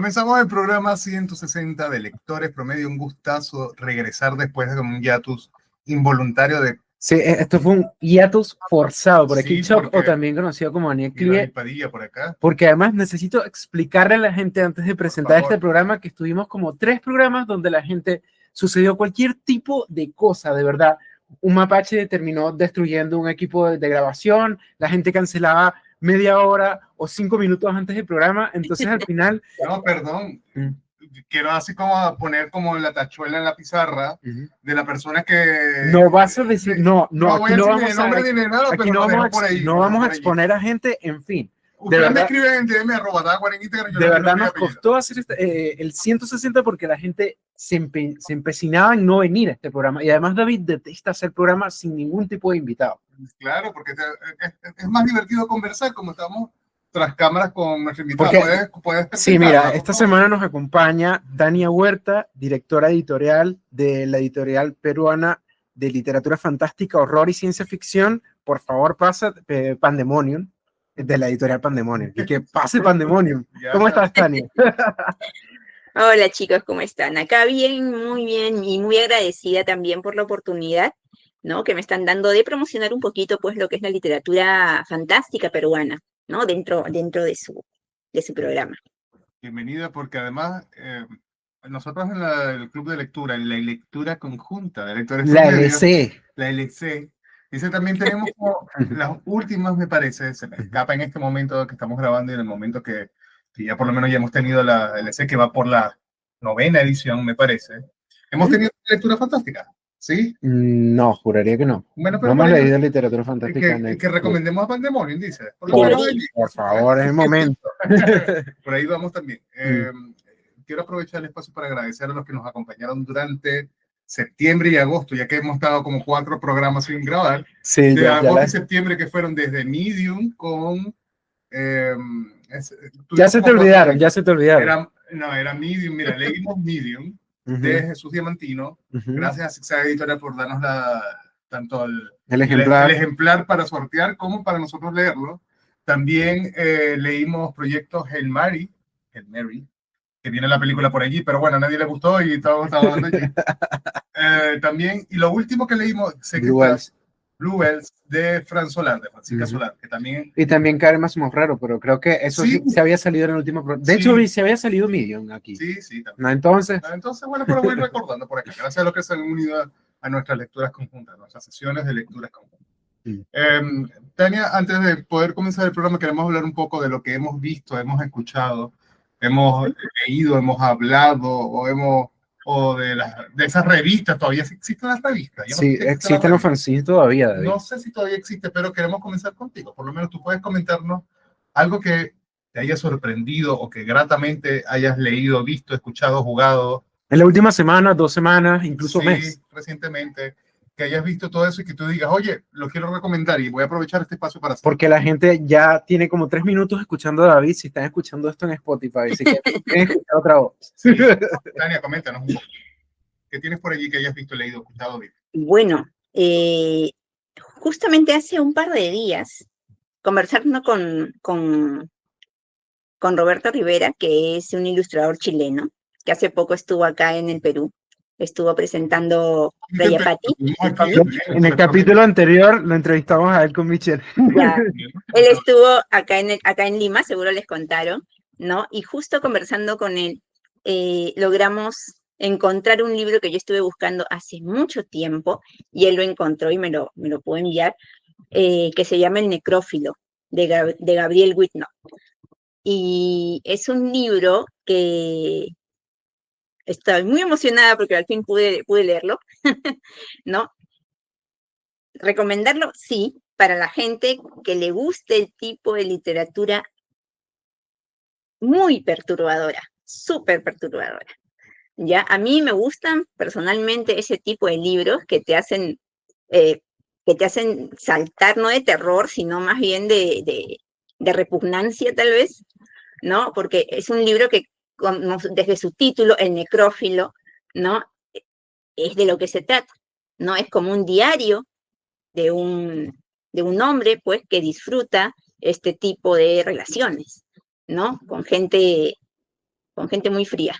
Comenzamos el programa 160 de Lectores Promedio. Un gustazo regresar después de un hiatus involuntario de... Sí, esto fue un hiatus forzado por aquí, Sí, Choc, o también conocido como Daniel Clie, Padilla por acá. Porque además necesito explicarle a la gente antes de presentar este programa que estuvimos como 3 programas donde la gente sucedió cualquier tipo de cosa, de verdad. Un mapache terminó destruyendo un equipo de grabación, la gente cancelaba media hora o 5 minutos antes del programa, entonces al final... No, perdón. Quiero así como poner como la tachuela en la pizarra de la persona que... No vas a decir, no, aquí no vamos a... Aquí no vamos a exponer a gente, en fin. Ustedes me escriben en DM @ en Instagram. De verdad nos costó hacer el 160 porque la gente se empecinaba en no venir a este programa. Y además David detesta hacer programas sin ningún tipo de invitado. Claro, porque es más divertido conversar como estamos tras cámaras con nuestro invitado. Sí, mira, esta semana nos acompaña Tania Huerta, directora editorial de la editorial peruana de literatura fantástica, horror y ciencia ficción. Por favor, pasa Pandemonium, de la editorial Pandemonium. Y que pase Pandemonium. ¿Cómo estás, Tania? Hola, chicos, ¿cómo están? Acá bien y muy agradecida también por la oportunidad, ¿no?, que me están dando de promocionar un poquito pues lo que es la literatura fantástica peruana, ¿no?, dentro de su programa. Bienvenida, porque además nosotros en el club de lectura, en la lectura conjunta de lectores, la LC, dice, también tenemos como las últimas, me parece, se me escapa en este momento que estamos grabando y en el momento que ya por lo menos ya hemos tenido la LC que va por la 9ª edición, me parece. Hemos tenido lectura fantástica, ¿sí? No, juraría que no. Bueno, pero no hemos leído literatura fantástica. Que recomendemos a Pandemonium, dice. Por favor, es el momento. Por ahí vamos también. Quiero aprovechar el espacio para agradecer a los que nos acompañaron durante septiembre y agosto, ya que hemos estado como 4 programas sin grabar. Sí, de agosto y septiembre, que fueron desde Medium con... ya se te olvidaron. Era Medium, mira, leímos Medium de Jesús Diamantino. Gracias a Zigzag Editorial por darnos tanto el ejemplar para sortear como para nosotros leerlo. También leímos proyectos Hail Mary, que viene la película por allí, pero bueno, a nadie le gustó y estábamos hablando allí. También, y lo último que leímos, Blue Wells de Francisca Solar, que también... Y también Karen Máximo Raro, pero creo que eso sí se había salido en el último programa. De hecho, se había salido Medium aquí. Sí, también. No, entonces, bueno, pero voy recordando por aquí. Gracias a los que se han unido a nuestras lecturas conjuntas, nuestras sesiones de lecturas conjuntas. Tania, antes de poder comenzar el programa, queremos hablar un poco de lo que hemos visto, hemos escuchado, hemos leído, hemos hablado, o de esas revistas. ¿Todavía existen las revistas? Sí, existen los fanzines todavía, David. No sé si todavía existe, pero queremos comenzar contigo. Por lo menos tú puedes comentarnos algo que te haya sorprendido o que gratamente hayas leído, visto, escuchado, jugado. En la última semana, 2 semanas, incluso mes. Recientemente, que hayas visto todo eso y que tú digas, oye, lo quiero recomendar y voy a aprovechar este espacio para hacerlo. Porque la gente ya tiene como 3 minutos escuchando a David si están escuchando esto en Spotify, así que quieren escuchar otra voz. Sí. Tania, coméntanos un poco. ¿Qué tienes por allí que hayas visto, leído, escuchado, David? Bueno, justamente hace un par de días, conversando con Roberto Rivera, que es un ilustrador chileno, que hace poco estuvo acá en el Perú. Estuvo presentando Rayapati. En el capítulo anterior lo entrevistamos a él con Michelle. Ya. Él estuvo acá en Lima, seguro les contaron, ¿no? Y justo conversando con él, logramos encontrar un libro que yo estuve buscando hace mucho tiempo, y él lo encontró y me lo pudo enviar, que se llama El Necrófilo, de Gabriel Whitney. Y es un libro que... Estoy muy emocionada porque al fin pude leerlo, ¿no? Recomendarlo, sí, para la gente que le guste el tipo de literatura muy perturbadora, súper perturbadora. ¿Ya? A mí me gustan personalmente ese tipo de libros que te hacen saltar, no de terror, sino más bien de repugnancia tal vez, ¿no? Porque es un libro que, desde su título, El Necrófilo, ¿no?, es de lo que se trata, ¿no? Es como un diario de un hombre, pues, que disfruta este tipo de relaciones, ¿no? Con gente con gente muy fría,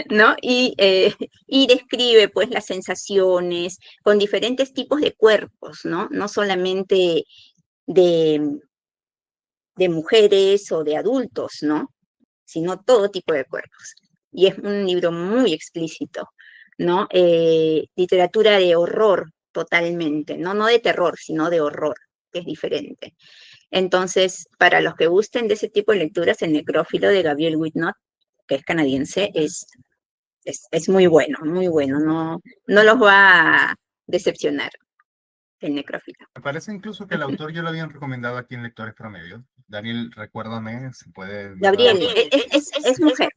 ¿no? Y describe pues las sensaciones con diferentes tipos de cuerpos, ¿no? No solamente de mujeres o de adultos, ¿no? Sino todo tipo de cuerpos. Y es un libro muy explícito, ¿no? Literatura de horror totalmente, ¿no? No de terror, sino de horror, que es diferente. Entonces, para los que gusten de ese tipo de lecturas, El necrófilo de Gabrielle Whitnott, que es canadiense, es muy bueno, no los va a decepcionar, El necrófilo. Me parece incluso que el autor yo lo habían recomendado aquí en Lectores Promedio. Daniel, recuérdame si puede... Gabriel, es mujer.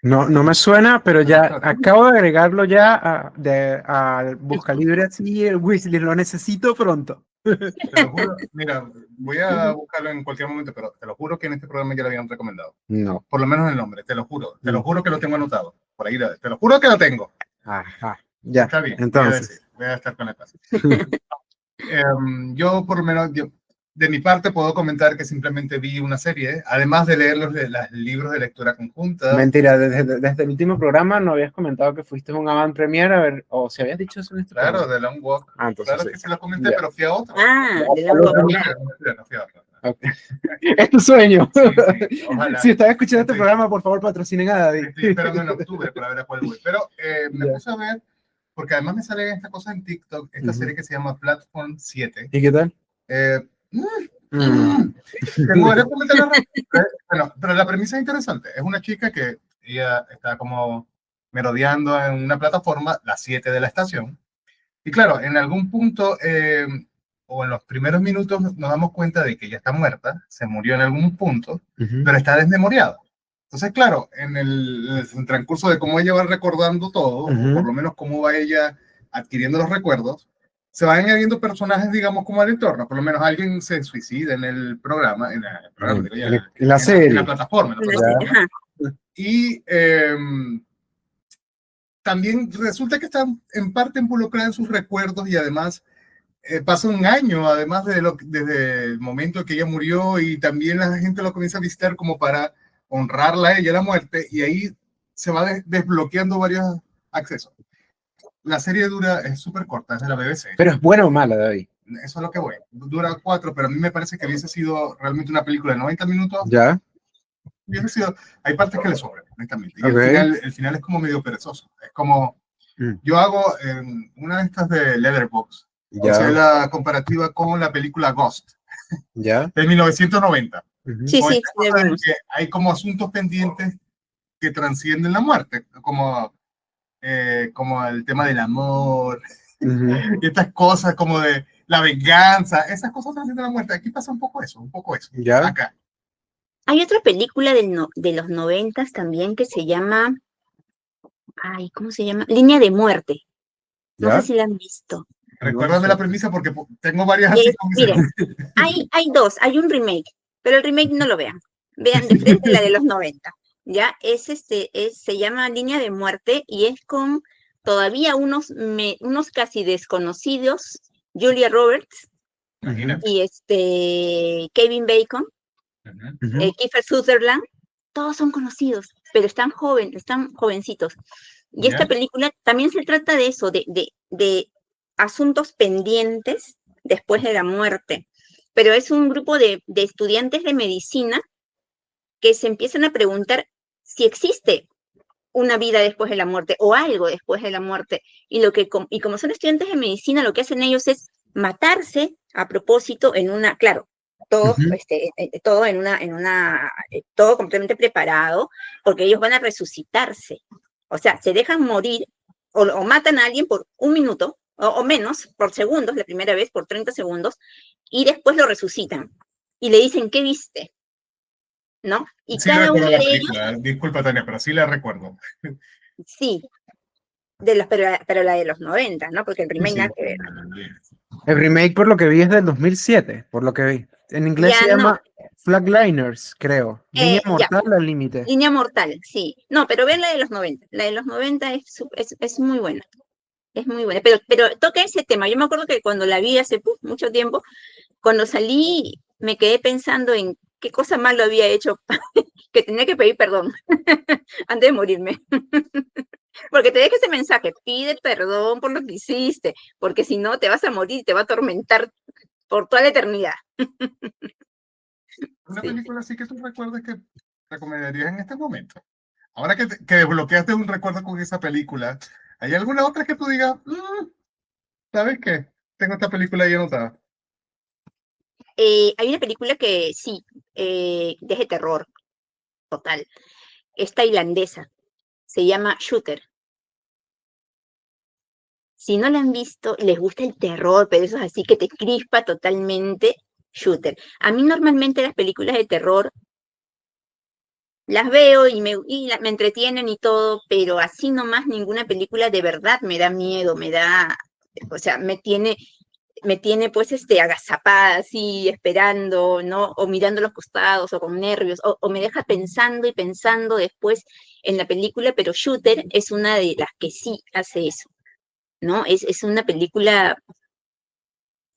No, no me suena, pero ya acabo de agregarlo ya a Buscalibres y el Wishlist. Lo necesito pronto. Te lo juro, mira, voy a buscarlo en cualquier momento, pero te lo juro que en este programa ya lo habían recomendado. No. Por lo menos el nombre, te lo juro que lo tengo anotado. Por ahí, te lo juro que lo tengo. Ajá, ya. Está bien, entonces. Voy a estar con la paz. Yo, por lo menos, de mi parte, puedo comentar que simplemente vi una serie, además de leer los libros de lectura conjunta. Mentira, desde el último programa no habías comentado que fuiste a un avant premiere, a ver, o si habías dicho eso en este Claro, programa. de Long Walk. Entonces, claro sí. que se lo comenté, pero fui a otro. De Long Walk. No fui a otro. Okay. Es tu sueño. Sí, ojalá. Si estás escuchando este programa, por favor, patrocinen a David. Estoy esperando en octubre para ver a cuál voy. Pero me puse a ver, porque además me sale esta cosa en TikTok, esta serie que se llama Platform 7. ¿Y qué tal? Tengo varios comentarios. Bueno, pero la premisa es interesante. Es una chica que ella está como merodeando en una plataforma, las 7 de la estación. Y claro, en algún punto, o en los primeros minutos, nos damos cuenta de que ella está muerta, se murió en algún punto, pero está desmemoriada. Entonces, claro, en el transcurso de cómo ella va recordando todo, o por lo menos cómo va ella adquiriendo los recuerdos, se van añadiendo personajes, digamos, como al entorno. Por lo menos alguien se suicida en el programa, en la serie. En la plataforma. Y también resulta que está en parte involucrada en sus recuerdos y además pasa un año, además desde el momento que ella murió, y también la gente lo comienza a visitar como para honrarla a ella, la muerte, y ahí se va desbloqueando varios accesos. La serie es súper corta, es de la BBC. Pero es buena o mala, David. Eso es lo que voy. Dura 4, pero a mí me parece que hubiese sido realmente una película de 90 minutos. Ya. Hubiese sido, hay partes que le sobran, honestamente. Y el final es como medio perezoso. Es como, yo hago una de estas de Letterboxd, hice la comparativa con la película Ghost, de 1990. Sí, sí. Hay como asuntos pendientes que trascienden la muerte, como el tema del amor, y estas cosas como de la venganza, esas cosas trascienden la muerte. Aquí pasa un poco eso, acá. Hay otra película de los 90s también que se llama, ¿cómo se llama? Línea de muerte. No sé si la han visto. Recuérdame la premisa porque tengo varias así. Miren, hay dos, hay un remake, pero el remake no lo vean. Vean de frente la de los 90. Ya se llama Línea de Muerte y es con todavía unos casi desconocidos, Julia Roberts y Kevin Bacon, Kiefer Sutherland, todos son conocidos, pero están jovencitos. Y esta película también se trata de eso, de asuntos pendientes después de la muerte, pero es un grupo de estudiantes de medicina que se empiezan a preguntar si existe una vida después de la muerte o algo después de la muerte. Y como son estudiantes de medicina, lo que hacen ellos es matarse a propósito en una, claro, todo, todo completamente preparado, porque ellos van a resucitarse. O sea, se dejan morir o matan a alguien por un minuto o menos, por segundos, la primera vez, por 30 segundos, y después lo resucitan. Y le dicen, ¿qué viste? ¿No? Y sí, cada uno de ellos... Disculpa, Tania, pero sí la recuerdo. Sí, pero la de los 90, ¿no? Porque el remake nada que ver. El remake, por lo que vi, es del 2007, por lo que vi. En inglés se llama Flatliners, creo. Línea mortal al límite. Línea mortal, sí. No, pero ven la de los 90. La de los 90 es muy buena. Es muy buena. Pero toca ese tema. Yo me acuerdo que cuando la vi hace mucho tiempo, cuando salí, me quedé pensando en qué cosa malo había hecho que tenía que pedir perdón antes de morirme. Porque te deja ese mensaje, pide perdón por lo que hiciste, porque si no te vas a morir y te va a atormentar por toda la eternidad. Una película así que tú recuerdes que recomendarías en este momento. Ahora que desbloqueaste un recuerdo con esa película, ¿hay alguna otra que tú digas, ¿sabes qué? Tengo esta película ahí anotada. Hay una película que sí, es de terror, total. Es tailandesa, se llama Shooter. Si no la han visto, les gusta el terror, pero eso es así que te crispa totalmente, Shooter. A mí normalmente las películas de terror las veo y me entretienen y todo, pero así nomás ninguna película de verdad me da miedo, o sea, me tiene pues agazapada así, esperando, ¿no? O mirando los costados, o con nervios, o me deja pensando y pensando después en la película, pero Shooter es una de las que sí hace eso, ¿no? Es una película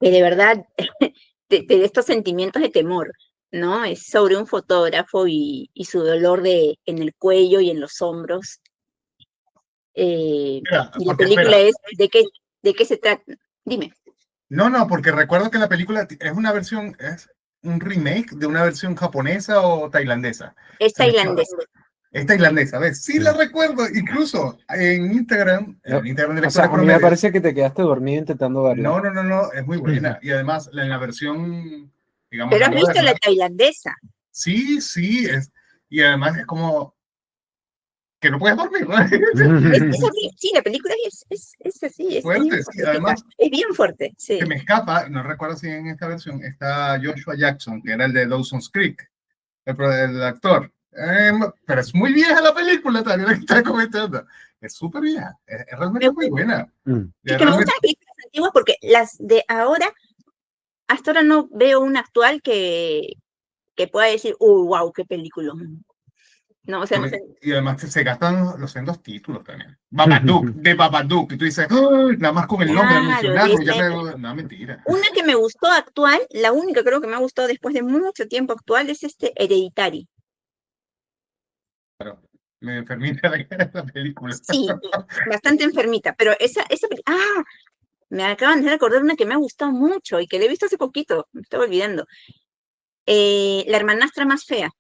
que de verdad te da estos sentimientos de temor, ¿no? Es sobre un fotógrafo y su dolor en el cuello y en los hombros. Mira, y la película es, ¿de qué se trata? Dime. No, porque recuerdo que la película es un remake de una versión japonesa o tailandesa. Es tailandesa. Es tailandesa, ¿ves? Sí, la recuerdo, incluso en Instagram. En Instagram de o sea, a mí me parece que te quedaste dormido intentando verla. No, es muy buena. Y además, en la versión, digamos. Pero has visto la tailandesa. Sí, y además es como que no puedes dormir, ¿no? Sí, la película es así, es fuerte, bien sí, además. Es bien fuerte, sí. Se me escapa, no recuerdo si en esta versión está Joshua Jackson, que era el de Dawson's Creek, el actor. Pero es muy vieja la película, también la que estaba comentando. Es súper vieja, es realmente muy buena. Es que me gustan las películas antiguas porque las de ahora, hasta ahora no veo una actual que pueda decir, wow, qué película. No, o sea, no sé. Y además se gastan los sendos títulos también. Babadook, y tú dices, nada más con el nombre mencionado, no, mentira. Una que me gustó actual, la única creo que me ha gustado después de mucho tiempo actual, es Hereditary. Claro, me enfermita la película. Sí, bastante enfermita, pero me acaban de recordar una que me ha gustado mucho y que la he visto hace poquito, me estaba olvidando. La hermanastra más fea.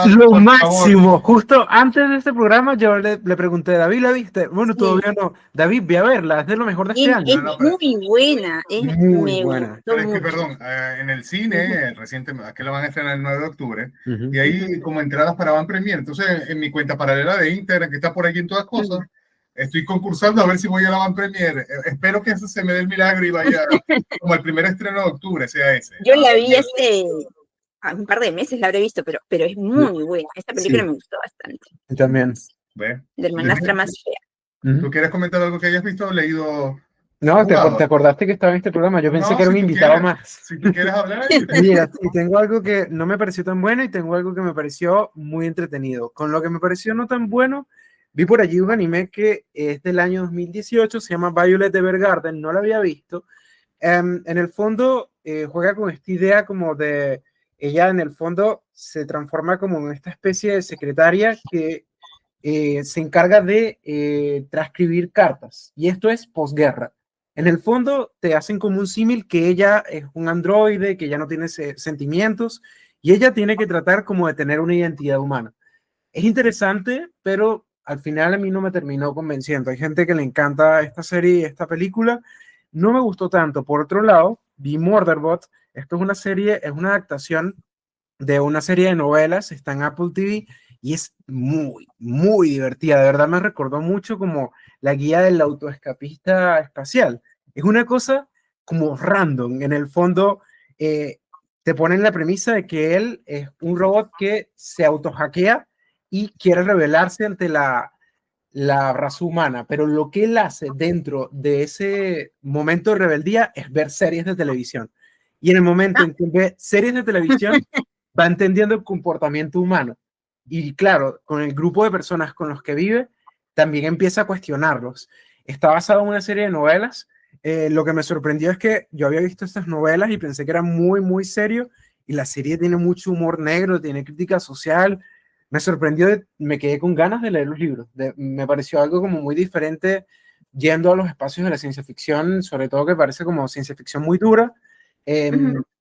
Lo máximo. Justo antes de este programa yo le pregunté a David, ¿la viste? Bueno, todavía no. David, ve a verla, es de lo mejor de este año. Es muy buena. Muy buena. Pero es que, perdón, en el cine, recientemente, aquí la van a estrenar el 9 de octubre, y hay como entradas para Van Premier. Entonces, en mi cuenta paralela de Instagram, que está por aquí en todas cosas, estoy concursando a ver si voy a la Van Premier. Espero que eso se me dé el milagro y vaya como el primer estreno de octubre, sea ese. Yo la vi un par de meses la habré visto, pero es muy buena. Esta película me gustó bastante. También. ¿Ve? De hermanastra más fea. ¿Tú quieres comentar algo que hayas visto o leído? No, te acordaste que estaba en este programa. Yo pensé que era un invitado más. Si tú quieres hablar. Mira, sí, tengo algo que no me pareció tan bueno y tengo algo que me pareció muy entretenido. Con lo que me pareció no tan bueno, vi por allí un anime que es del año 2018, se llama Violet Evergarden, no lo había visto. En el fondo, juega con esta idea como de... Ella en el fondo se transforma como en esta especie de secretaria que se encarga de transcribir cartas. Y esto es posguerra. En el fondo te hacen como un símil que ella es un androide, que ya no tiene sentimientos, y ella tiene que tratar como de tener una identidad humana. Es interesante, pero al final a mí no me terminó convenciendo. Hay gente que le encanta esta serie y esta película. No me gustó tanto. Por otro lado, vi Murderbot. Esto es una serie, es una adaptación de una serie de novelas, está en Apple TV y es muy, muy divertida. De verdad me recordó mucho como la guía del autoescapista espacial. Es una cosa como random. En el fondo, te ponen la premisa de que él es un robot que se autohackea y quiere rebelarse ante la raza humana, pero lo que él hace dentro de ese momento de rebeldía es ver series de televisión. Y en el momento en que ve series de televisión, va entendiendo el comportamiento humano. Y claro, con el grupo de personas con los que vive, también empieza a cuestionarlos. Está basado en una serie de novelas. Lo que me sorprendió es que yo había visto estas novelas y pensé que era muy, muy serio. y la serie tiene mucho humor negro, tiene crítica social. Me sorprendió, me quedé con ganas de leer los libros. Me pareció algo como muy diferente yendo a los espacios de la ciencia ficción, sobre todo que parece como ciencia ficción muy dura.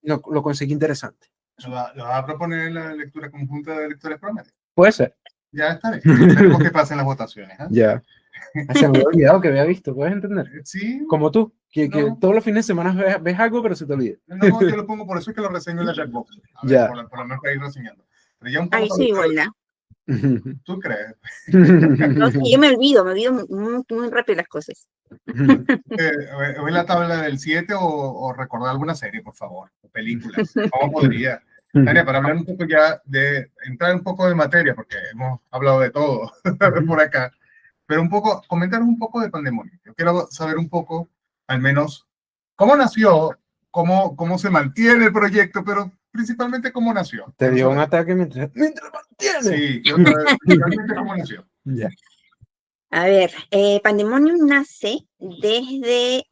Lo conseguí interesante. ¿Lo va a proponer en la lectura conjunta de lectores promedio? Puede ser. Ya está bien. Tenemos que pasen las votaciones. Ya. Se me había olvidado que había visto, ¿puedes entender? Sí. Como tú, que todos los fines de semana ves algo, pero se te olvida. No, yo lo pongo, por eso es que lo reseño en la Jackbox. Ya. Por lo menos para ir reseñando. Pero ya un poco. Ay, sí, igualdad. ¿Tú crees? No, yo me olvido muy rápido las cosas. ¿Ves la tabla del 7 o recordar alguna serie, por favor? O películas. ¿Cómo podría? Tania, para hablar un poco ya entrar un poco de materia, porque hemos hablado de todo por acá, pero comentar un poco de Pandemonium. Yo quiero saber un poco, al menos, cómo nació, cómo se mantiene el proyecto, pero principalmente cómo nació. Te dio un ataque mientras mantiene. Sí, quiero saber principalmente cómo nació. Ya. A ver, Pandemonium nace desde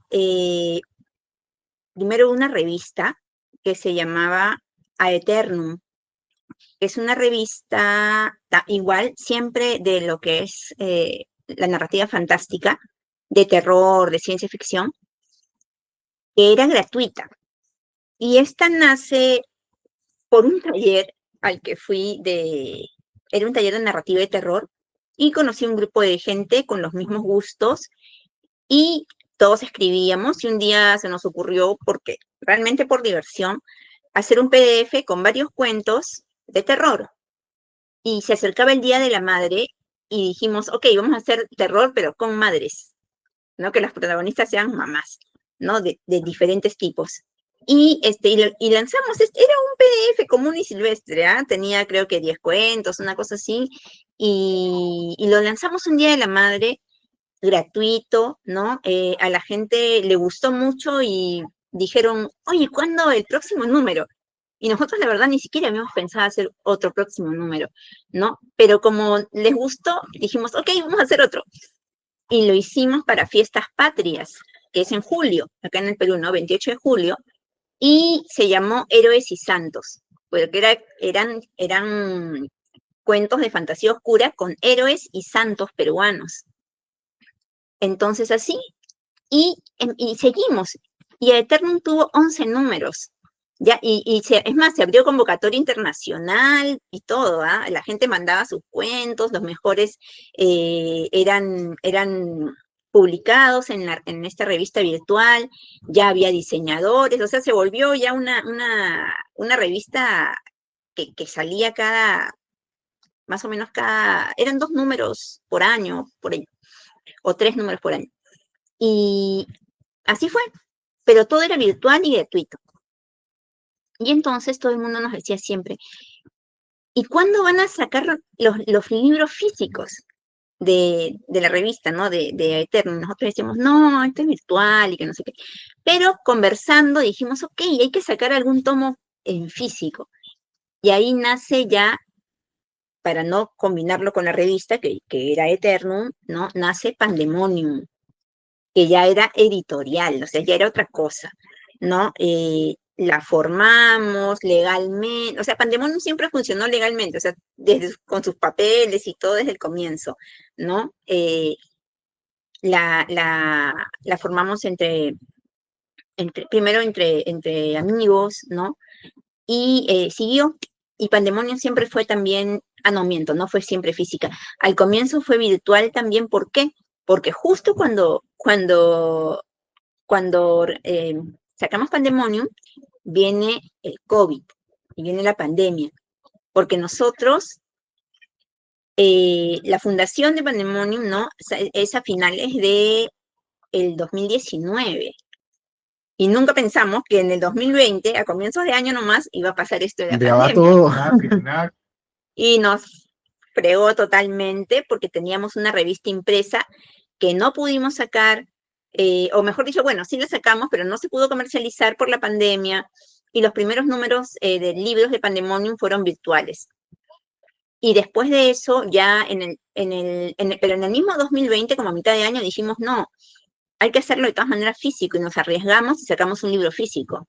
primero una revista que se llamaba Aeternum. Es una revista igual, siempre de lo que es la narrativa fantástica, de terror, de ciencia ficción, que era gratuita. Y esta nace por un taller al que fui era un taller de narrativa de terror, y conocí un grupo de gente con los mismos gustos, y todos escribíamos, y un día se nos ocurrió, porque realmente por diversión, hacer un PDF con varios cuentos de terror. Y se acercaba el Día de la Madre, y dijimos, ok, vamos a hacer terror, pero con madres, ¿no? Que las protagonistas sean mamás, ¿no? De diferentes tipos. Y lanzamos, era un PDF común y silvestre, ¿eh? Tenía creo que 10 cuentos, una cosa así, y lo lanzamos un Día de la Madre, gratuito, ¿no? A la gente le gustó mucho y dijeron, oye, ¿cuándo el próximo número? Y nosotros, la verdad, ni siquiera habíamos pensado hacer otro próximo número, ¿no? Pero como les gustó, dijimos, ok, vamos a hacer otro. Y lo hicimos para Fiestas Patrias, que es en julio, acá en el Perú, ¿no? 28 de julio, y se llamó Héroes y Santos, porque eran cuentos de fantasía oscura con héroes y santos peruanos. Entonces así, y seguimos, y Aeternum tuvo 11 números, ya, es más, se abrió convocatoria internacional y todo, ¿eh? La gente mandaba sus cuentos, los mejores eran publicados en esta revista virtual, ya había diseñadores, o sea, se volvió ya una revista que salía más o menos eran 2 números por año, o 3 números por año. Y así fue, pero todo era virtual y gratuito. Y entonces todo el mundo nos decía siempre, ¿y cuándo van a sacar los libros físicos de la revista, ¿no? De Aeternum? Nosotros decíamos, no, esto es virtual y que no sé qué. Pero conversando dijimos, ok, hay que sacar algún tomo en físico. Y ahí nace ya, para no combinarlo con la revista, que era Aeternum, ¿no? Nace Pandemonium, que ya era editorial, o sea, ya era otra cosa, ¿no? La formamos legalmente, o sea, Pandemonium siempre funcionó legalmente, o sea, con sus papeles y todo desde el comienzo, ¿no? La formamos primero entre amigos, ¿no? Y siguió, y Pandemonium siempre fue también, no miento, no fue siempre física, al comienzo fue virtual también. ¿Por qué? Porque justo cuando sacamos Pandemonium, viene el COVID y viene la pandemia, porque nosotros, la fundación de Pandemonium, ¿no? Es a finales del 2019. Y nunca pensamos que en el 2020, a comienzos de año nomás, iba a pasar esto de la pandemia. Todo. Y nos fregó totalmente porque teníamos una revista impresa que no pudimos sacar, o mejor dicho, bueno, sí la sacamos, pero no se pudo comercializar por la pandemia, y los primeros números de libros de Pandemonium fueron virtuales. Y después de eso, ya pero en el mismo 2020, como a mitad de año, dijimos, no, hay que hacerlo de todas maneras físico, y nos arriesgamos y sacamos un libro físico.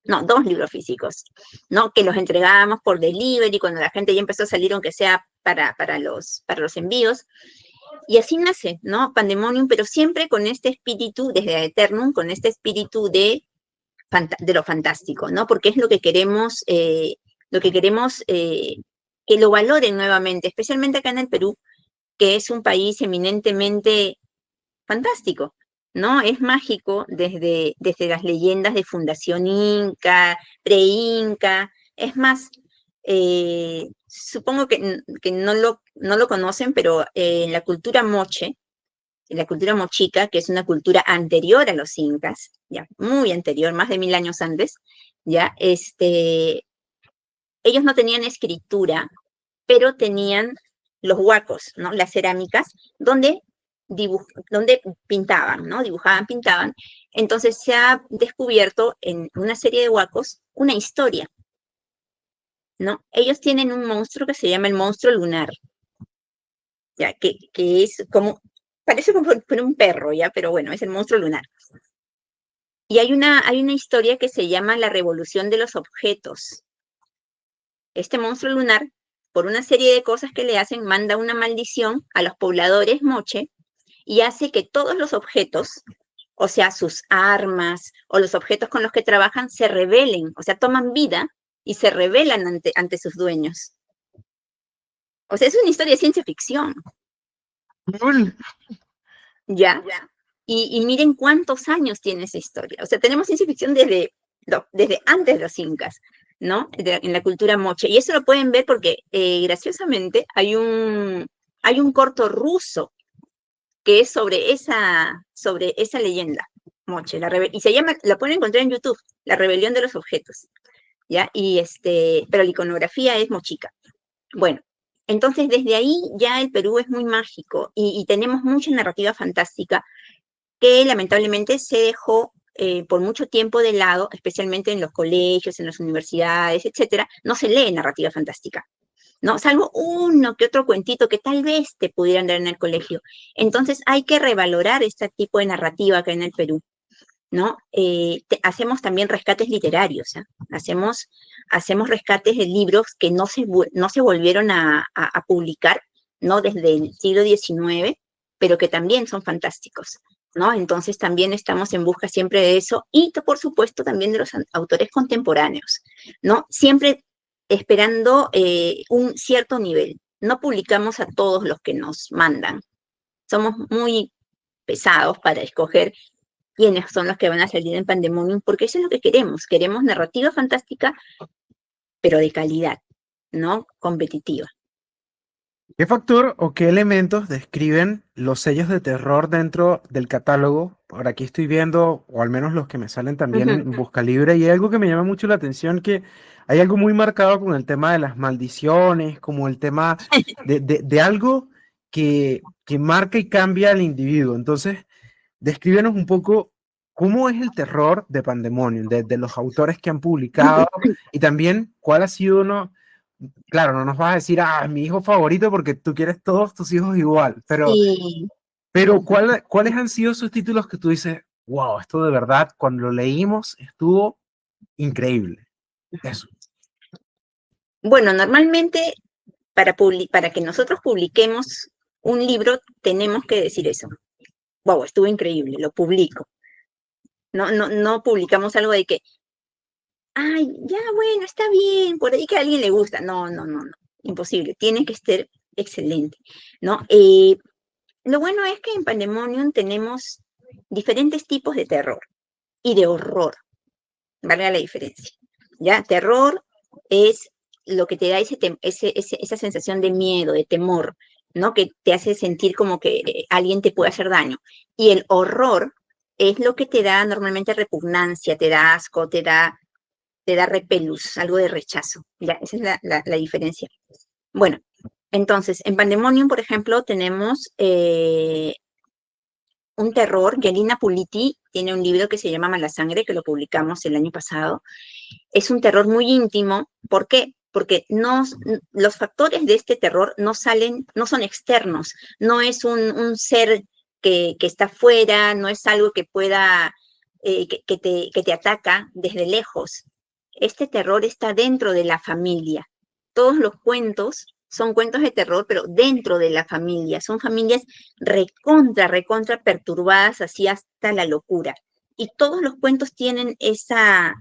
no, 2 libros físicos, ¿no? Que los entregábamos por delivery cuando la gente ya empezó a salir, aunque sea para los envíos. Y así nace, ¿no? Pandemonium, pero siempre con este espíritu, desde Eternum, con este espíritu de lo fantástico, ¿no? Porque es lo que queremos que lo valoren nuevamente, especialmente acá en el Perú, que es un país eminentemente fantástico, ¿no? Es mágico desde las leyendas de fundación inca, pre-inca. Es más, supongo que no lo conocen, pero en la cultura moche, en la cultura mochica, que es una cultura anterior a los incas, ya muy anterior, más de 1000 años antes, ya, ellos no tenían escritura, pero tenían los huacos, ¿no? Las cerámicas, donde pintaban, ¿no? Dibujaban, pintaban. Entonces se ha descubierto en una serie de huacos una historia, ¿no? Ellos tienen un monstruo que se llama el monstruo lunar, ya, que es como, parece como un perro, ya, pero bueno, es el monstruo lunar. Y hay una historia que se llama la revolución de los objetos. Este monstruo lunar, por una serie de cosas que le hacen, manda una maldición a los pobladores moche y hace que todos los objetos, o sea, sus armas o los objetos con los que trabajan, se rebelen, o sea, toman vida y se rebelan ante sus dueños. O sea, es una historia de ciencia ficción. Ya. Y miren cuántos años tiene esa historia. O sea, tenemos ciencia ficción desde antes de los incas, ¿no? En la cultura moche. Y eso lo pueden ver porque, graciosamente, hay un corto ruso que es sobre esa leyenda moche. Y se llama, la pueden encontrar en YouTube, La rebelión de los objetos. ¿Ya? Pero la iconografía es mochica. Bueno, entonces desde ahí ya el Perú es muy mágico y tenemos mucha narrativa fantástica que lamentablemente se dejó por mucho tiempo de lado, especialmente en los colegios, en las universidades, etcétera. No se lee narrativa fantástica, ¿no? Salvo uno que otro cuentito que tal vez te pudieran dar en el colegio. Entonces hay que revalorar este tipo de narrativa acá en el Perú, ¿no? Hacemos también rescates literarios, ¿eh? Hacemos rescates de libros que no se volvieron a publicar, ¿no? Desde el siglo XIX, pero que también son fantásticos, ¿no? Entonces también estamos en busca siempre de eso y, por supuesto, también de los autores contemporáneos, ¿no? Siempre esperando un cierto nivel. No publicamos a todos los que nos mandan. Somos muy pesados para escoger quiénes son los que van a salir en Pandemonium, porque eso es lo que queremos. Queremos narrativa fantástica, pero de calidad, ¿no? Competitiva. ¿Qué factor o qué elementos describen los sellos de terror dentro del catálogo? Por aquí estoy viendo, o al menos los que me salen también en Buscalibre, y hay algo que me llama mucho la atención, que hay algo muy marcado con el tema de las maldiciones, como el tema de algo que marca y cambia al individuo. Entonces, descríbenos un poco cómo es el terror de Pandemonium, de los autores que han publicado, y también cuál ha sido uno. Claro, no nos vas a decir, mi hijo favorito porque tú quieres todos tus hijos igual, pero, Sí. pero ¿cuáles han sido esos títulos que tú dices, wow, esto de verdad, cuando lo leímos estuvo increíble? Eso. Bueno, normalmente para que nosotros publiquemos un libro tenemos que decir eso. Wow, estuvo increíble, lo publico. No publicamos algo de que, ay, ya, bueno, está bien, por ahí que a alguien le gusta. No, imposible, tiene que ser excelente, ¿no? Lo bueno es que en Pandemonium tenemos diferentes tipos de terror y de horror, valga la diferencia, ¿ya? Terror es lo que te da esa sensación de miedo, de temor, ¿no? Que te hace sentir como que alguien te puede hacer daño. Y el horror es lo que te da normalmente repugnancia, te da asco, te da repelús, algo de rechazo. Ya, esa es la diferencia. Bueno, entonces, en Pandemonium, por ejemplo, tenemos un terror. Yanina Puliti tiene un libro que se llama Mala Sangre, que lo publicamos el año pasado. Es un terror muy íntimo. ¿Por qué? Porque los factores de este terror no son externos. No es un ser que está afuera, no es algo que pueda, que te ataca desde lejos. este terror está dentro de la familia. Todos los cuentos son cuentos de terror, pero dentro de la familia. Son familias recontra perturbadas, así hasta la locura. Y todos los cuentos tienen esa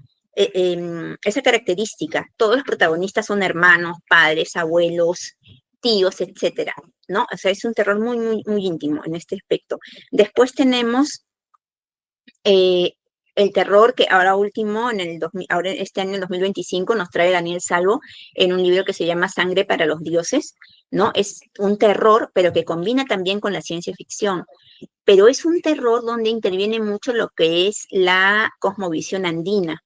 característica. Todos los protagonistas son hermanos, padres, abuelos, tíos, etcétera, ¿no? O sea, es un terror muy íntimo en este aspecto. Después tenemos el terror que ahora último, ahora este año, en 2025, nos trae Daniel Salvo en un libro que se llama Sangre para los dioses, ¿no? Es un terror, pero que combina también con la ciencia ficción. Pero es un terror donde interviene mucho lo que es la cosmovisión andina,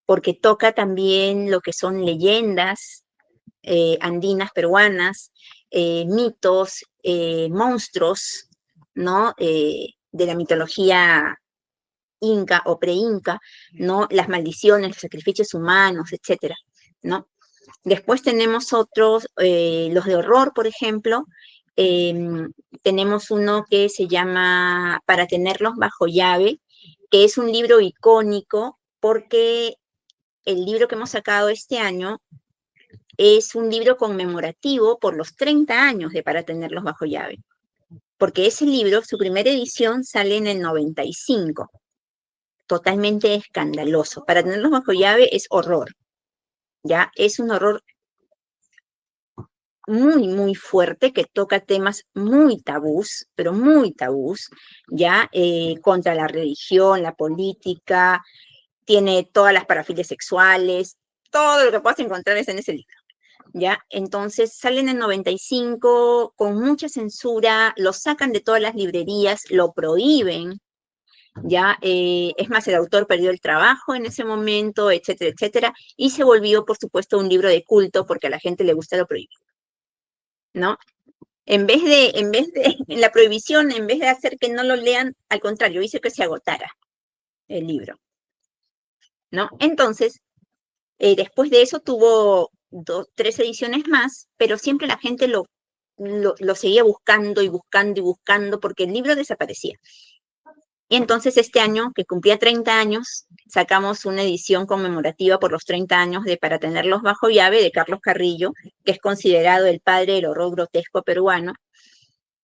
porque toca también lo que son leyendas andinas peruanas, mitos, monstruos, ¿no? De la mitología inca o pre-inca, ¿no? Las maldiciones, los sacrificios humanos, etcétera, ¿no? Después tenemos otros, los de horror, por ejemplo. Tenemos uno que se llama Para tenerlos bajo llave, que es un libro icónico porque el libro que hemos sacado este año es un libro conmemorativo por los 30 años de Para tenerlos bajo llave. Porque ese libro, su primera edición, sale en el 95. Totalmente escandaloso. Para tenerlos bajo llave es horror. ¿Ya? Es un horror muy fuerte que toca temas muy tabús, pero muy tabús, ¿ya? Contra la religión, la política, tiene todas las parafilias sexuales, todo lo que puedas encontrar es en ese libro, ¿ya? Entonces salen en el 95 con mucha censura, lo sacan de todas las librerías, lo prohíben, ¿ya? Es más, el autor perdió el trabajo en ese momento, etcétera, etcétera, y se volvió, por supuesto, un libro de culto porque a la gente le gusta lo prohibido, ¿no? En vez de la prohibición, en vez de hacer que no lo lean, al contrario, hizo que se agotara el libro, ¿no? Entonces, después de eso tuvo 3 ediciones más, pero siempre la gente lo seguía buscando y buscando porque el libro desaparecía. Y entonces este año, que cumplía 30 años, sacamos una edición conmemorativa por los 30 años de Para tenerlos bajo llave, de Carlos Carrillo, que es considerado el padre del horror grotesco peruano.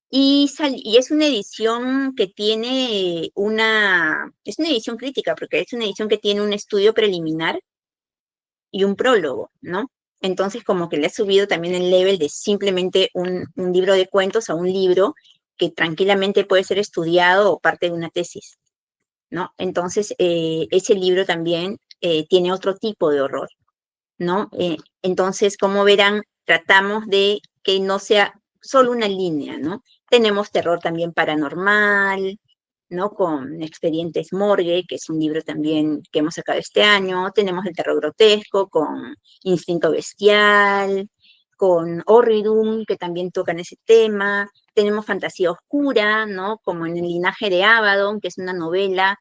Y es una edición que tiene es una edición crítica, porque es una edición que tiene un estudio preliminar y un prólogo, ¿no? Entonces como que le ha subido también el level de simplemente un libro de cuentos a un libro que tranquilamente puede ser estudiado o parte de una tesis, ¿no? Entonces, ese libro también tiene otro tipo de horror, ¿no? Entonces, como verán, tratamos de que no sea solo una línea, ¿no? Tenemos terror también paranormal, ¿no? Con Expedientes Morgue, que es un libro también que hemos sacado este año. Tenemos el terror grotesco con Instinto Bestial, con Horridum, que también tocan ese tema. Tenemos fantasía oscura, ¿no? Como en El linaje de Abaddon, que es una novela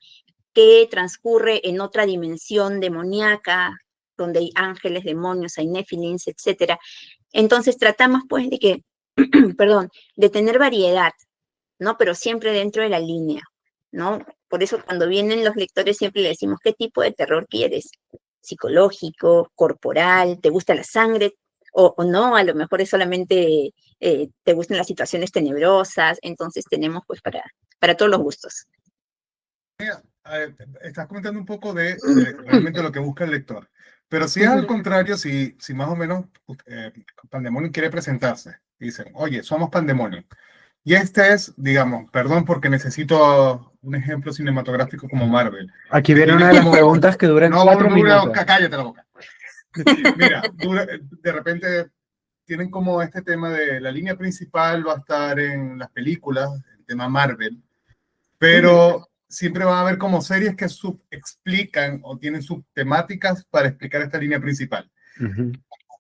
que transcurre en otra dimensión demoníaca, donde hay ángeles, demonios, hay nefilins, etc. Entonces tratamos pues de que, perdón, de tener variedad, ¿no? Pero siempre dentro de la línea, ¿no? Por eso cuando vienen los lectores siempre le decimos, ¿qué tipo de terror quieres? ¿Psicológico, corporal, te gusta la sangre? O no, a lo mejor es solamente te gustan las situaciones tenebrosas, entonces tenemos pues para todos los gustos. Estás comentando un poco de realmente lo que busca el lector, pero si es al contrario, si más o menos Pandemonium quiere presentarse, dicen, oye, somos Pandemonium, y este es, digamos, perdón porque necesito un ejemplo cinematográfico como Marvel. Aquí viene una de las preguntas que duran 4 minutos. Cállate la boca. Mira, de repente tienen como este tema de la línea principal va a estar en las películas, el tema Marvel, pero siempre va a haber como series que explican o tienen subtemáticas para explicar esta línea principal.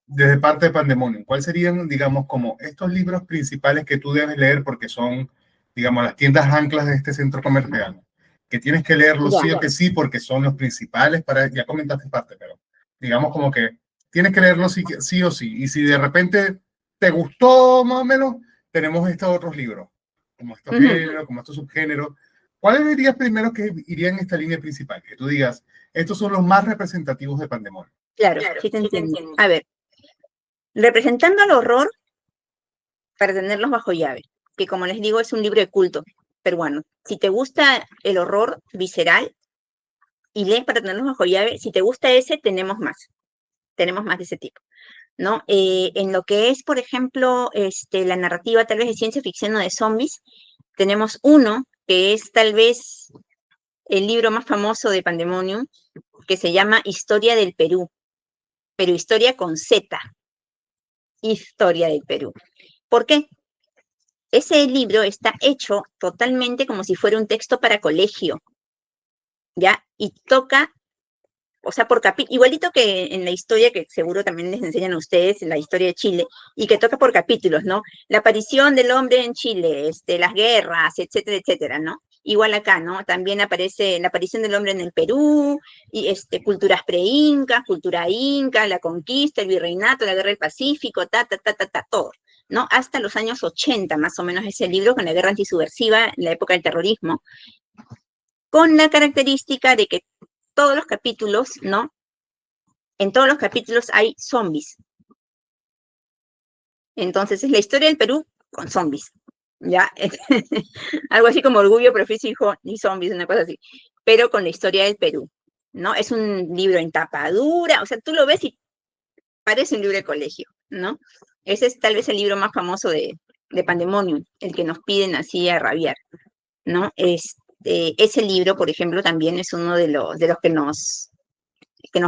Desde parte de Pandemonium, ¿cuáles serían, digamos, como estos libros principales que tú debes leer porque son, digamos, las tiendas anclas de este centro comercial? Que tienes que leerlos sí o que sí porque son los principales ya comentaste parte, pero digamos como que tienes que leerlos sí o sí. Y si de repente te gustó más o menos, tenemos estos otros libros, como estos géneros, como estos subgéneros, ¿cuáles dirías primero que irían en esta línea principal? Que tú digas, estos son los más representativos de Pandemonium. Claro, sí te entiendo. A ver, representando al horror para tenerlos bajo llave, que como les digo es un libro de culto peruano. Si te gusta el horror visceral y lees para tenerlos bajo llave, si te gusta ese, tenemos más de ese tipo, ¿no? En lo que es, por ejemplo, la narrativa tal vez de ciencia ficción o de zombies, tenemos uno que es tal vez el libro más famoso de Pandemonium, que se llama Historia del Perú, pero historia con Z, Historia del Perú. ¿Por qué? Ese libro está hecho totalmente como si fuera un texto para colegio, ¿ya? Y toca, o sea, por capítulo, igualito que en la historia que seguro también les enseñan a ustedes, la historia de Chile, y que toca por capítulos, ¿no? La aparición del hombre en Chile, las guerras, etcétera, etcétera, ¿no? Igual acá, ¿no? También aparece la aparición del hombre en el Perú, y culturas pre-incas, cultura inca, la conquista, el virreinato, la guerra del Pacífico, todo, ¿no? Hasta los años 80, más o menos, ese libro con la guerra antisubversiva, en la época del terrorismo, con la característica de que todos los capítulos, ¿no? En todos los capítulos hay zombies. Entonces es la historia del Perú con zombies, ¿ya? Algo así como Orgullo, Prejuicio y Zombies, una cosa así, pero con la historia del Perú, ¿no? Es un libro en tapa dura, o sea, tú lo ves y parece un libro de colegio, ¿no? Ese es tal vez el libro más famoso de Pandemonium, el que nos piden así a rabiar, ¿no? Ese libro, por ejemplo, también es uno de los que nos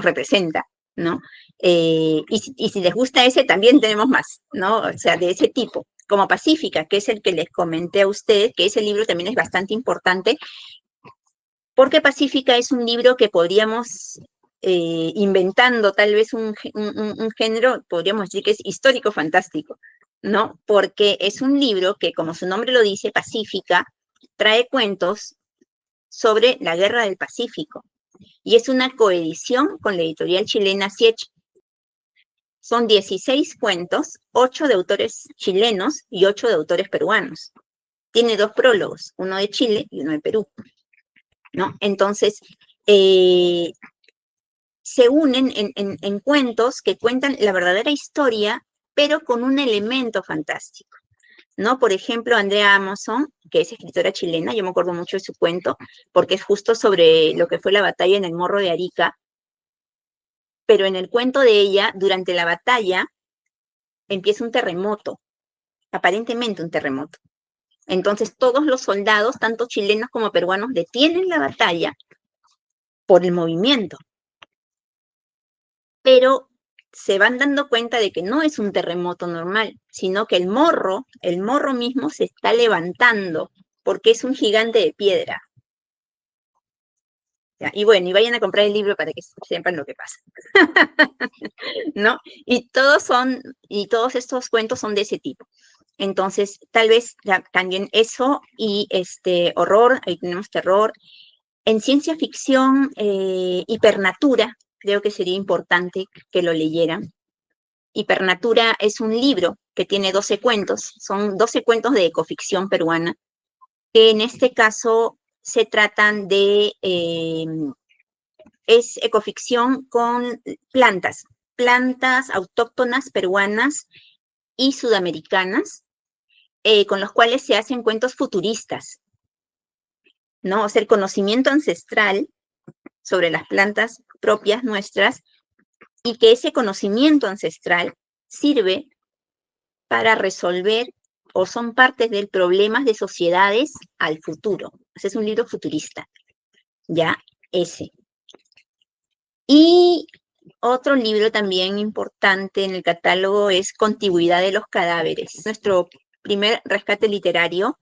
representa, ¿no? Y si les gusta ese, también tenemos más, ¿no? O sea, de ese tipo, como Pacífica, que es el que les comenté a ustedes, que ese libro también es bastante importante, porque Pacífica es un libro que podríamos, inventando tal vez un género, podríamos decir que es histórico-fantástico, ¿no? Porque es un libro que, como su nombre lo dice, Pacífica, trae cuentos sobre la Guerra del Pacífico, y es una coedición con la editorial chilena Siech. Son 16 cuentos, 8 de autores chilenos y 8 de autores peruanos. Tiene 2 prólogos, uno de Chile y uno de Perú, ¿no? Entonces, se unen en cuentos que cuentan la verdadera historia, pero con un elemento fantástico, ¿no? Por ejemplo, Andrea Amoson, que es escritora chilena, yo me acuerdo mucho de su cuento, porque es justo sobre lo que fue la batalla en el Morro de Arica, pero en el cuento de ella, durante la batalla, empieza un terremoto, aparentemente un terremoto. Entonces todos los soldados, tanto chilenos como peruanos, detienen la batalla por el movimiento, pero se van dando cuenta de que no es un terremoto normal, sino que el morro mismo se está levantando, porque es un gigante de piedra. ¿Ya? Y bueno, y vayan a comprar el libro para que sepan lo que pasa. ¿No? Y todos estos cuentos son de ese tipo. Entonces, tal vez también eso y horror, ahí tenemos terror. En ciencia ficción, Hipernatura, creo que sería importante que lo leyeran. Hipernatura es un libro que tiene 12 cuentos, son 12 cuentos de ecoficción peruana, que en este caso se tratan de, es ecoficción con plantas autóctonas peruanas y sudamericanas, con los cuales se hacen cuentos futuristas, ¿no? O sea, el conocimiento ancestral sobre las plantas propias nuestras, y que ese conocimiento ancestral sirve para resolver o son partes del problemas de sociedades al futuro. Ese es un libro futurista, ya, ese. Y otro libro también importante en el catálogo es Contigüidad de los cadáveres. Nuestro primer rescate literario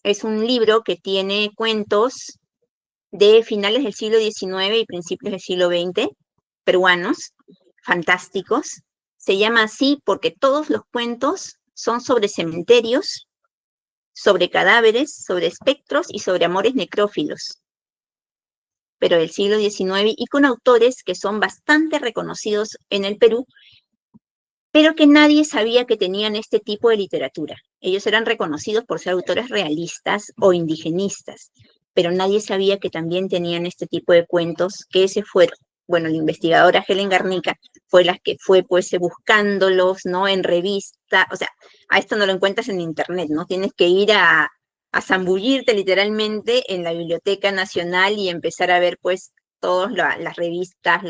es un libro que tiene cuentos de finales del siglo XIX y principios del siglo XX, peruanos, fantásticos. Se llama así porque todos los cuentos son sobre cementerios, sobre cadáveres, sobre espectros y sobre amores necrófilos, pero del siglo XIX, y con autores que son bastante reconocidos en el Perú, pero que nadie sabía que tenían este tipo de literatura. Ellos eran reconocidos por ser autores realistas o indigenistas, pero nadie sabía que también tenían este tipo de cuentos, que ese fue, bueno, la investigadora Helen Garnica fue la que fue pues buscándolos, ¿no? En revista, o sea, a esto no lo encuentras en internet, ¿no? Tienes que ir a zambullirte literalmente en la Biblioteca Nacional y empezar a ver pues todas las revistas,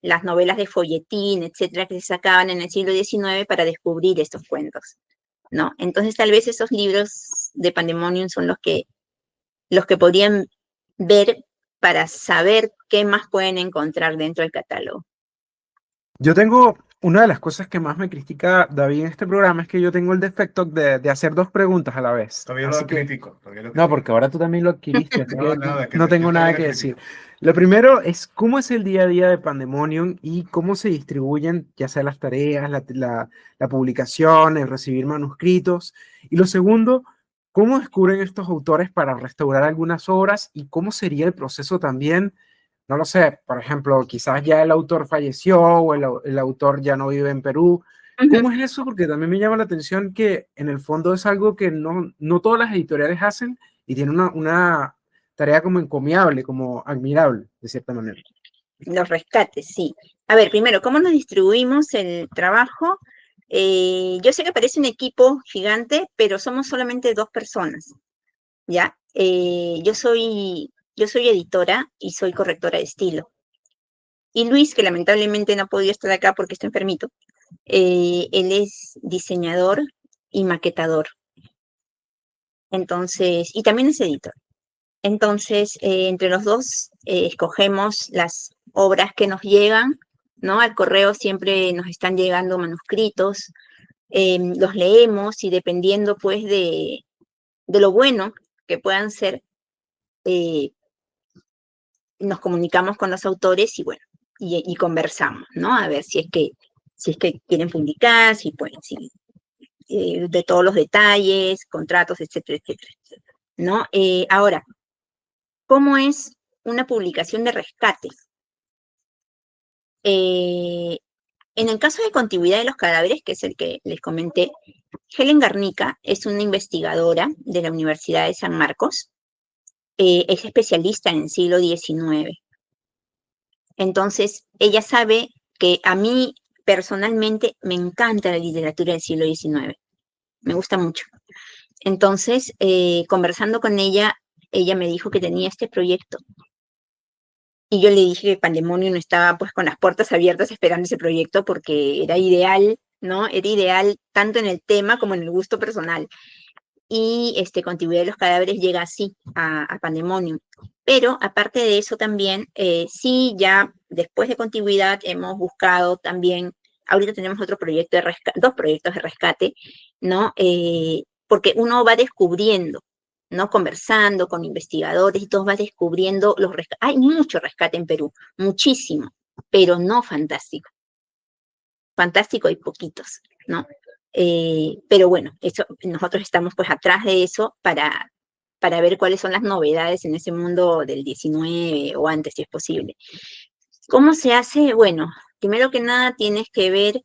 las novelas de folletín, etcétera, que se sacaban en el siglo XIX para descubrir estos cuentos, ¿no? Entonces tal vez esos libros de Pandemonium son los que podrían ver para saber qué más pueden encontrar dentro del catálogo. Yo tengo, una de las cosas que más me critica David en este programa es que yo tengo el defecto de hacer dos preguntas a la vez. Todavía lo critico. No, porque ahora tú también lo adquiriste, así que nada, no tengo nada que decir. Lo primero es cómo es el día a día de Pandemonium y cómo se distribuyen, ya sea las tareas, la publicación, el recibir manuscritos. Y lo segundo, cómo descubren estos autores para restaurar algunas obras y cómo sería el proceso también. No lo sé, por ejemplo, quizás ya el autor falleció o el autor ya no vive en Perú. ¿Cómo es eso? Porque también me llama la atención que en el fondo es algo que no todas las editoriales hacen y tiene una tarea como encomiable, como admirable, de cierta manera. Los rescates, sí. A ver, primero, ¿cómo nos distribuimos el trabajo? Yo sé que parece un equipo gigante, pero somos solamente 2 personas, ¿ya? Yo soy editora y soy correctora de estilo. Y Luis, que lamentablemente no ha podido estar acá porque está enfermito, él es diseñador y maquetador. Entonces, y también es editor. Entonces, entre los dos escogemos las obras que nos llegan, ¿no? Al correo siempre nos están llegando manuscritos, los leemos y dependiendo pues de lo bueno que puedan ser, nos comunicamos con los autores y bueno, y conversamos, ¿no? A ver si es que quieren publicar, si pueden, de todos los detalles, contratos, etcétera, etcétera, ¿no? Ahora, ¿cómo es una publicación de rescate? En el caso de Contigüidad de los Cadáveres, que es el que les comenté, Helen Garnica es una investigadora de la Universidad de San Marcos, es especialista en el siglo XIX. Entonces, ella sabe que a mí personalmente me encanta la literatura del siglo XIX, me gusta mucho. Entonces, conversando con ella, ella me dijo que tenía este proyecto. Y yo le dije que Pandemonium estaba pues con las puertas abiertas esperando ese proyecto porque era ideal, ¿no? Era ideal tanto en el tema como en el gusto personal. Y Contigüidad de los Cadáveres llega así a Pandemonium. Pero aparte de eso también, sí, ya después de Contigüidad hemos buscado también, ahorita tenemos otro proyecto de rescate, 2 proyectos de rescate, ¿no? Porque uno va descubriendo, ¿no? Conversando con investigadores y todos va descubriendo los rescates. Hay mucho rescate en Perú, muchísimo, pero no fantástico. Fantástico hay poquitos, ¿no? Pero bueno, eso, nosotros estamos pues atrás de eso para ver cuáles son las novedades en ese mundo del 19 o antes, si es posible. ¿Cómo se hace? Bueno, primero que nada tienes que ver